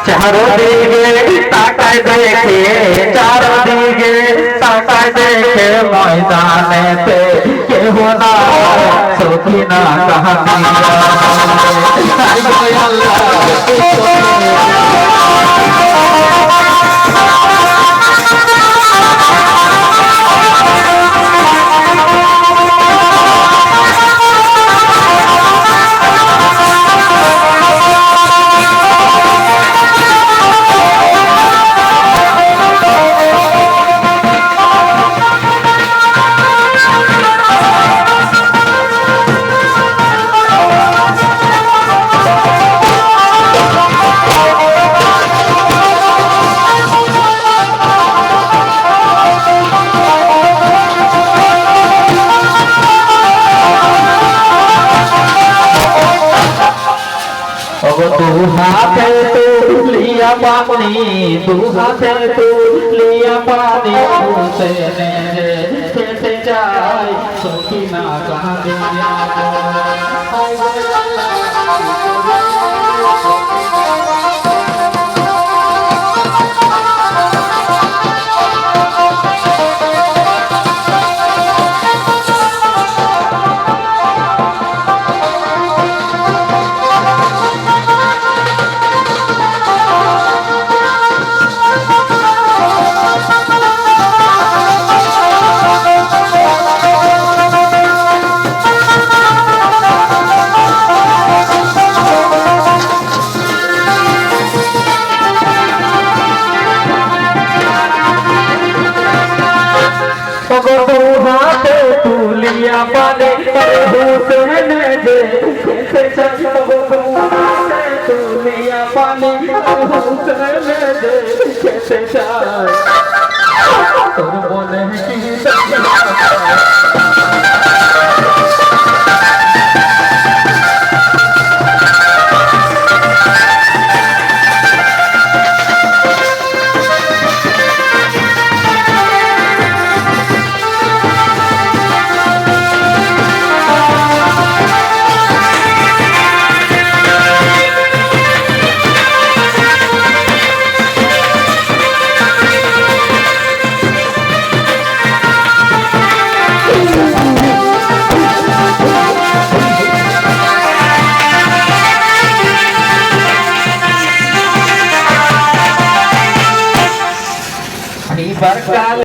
চারদিকে তাকায় দেখে চারদিকে তাকায় দেখে ময়দানেতে কেহ না সখী না কাহানি तू हाथे तू लिया पानी तू हाथे तू लिया पानी उसे कैसे जाए सखी ना कहाँ हाथे तू लिया पानी हुसैन जे तू लिया पानी हुसैन जे कैसे जाए तुम बोले बरकाल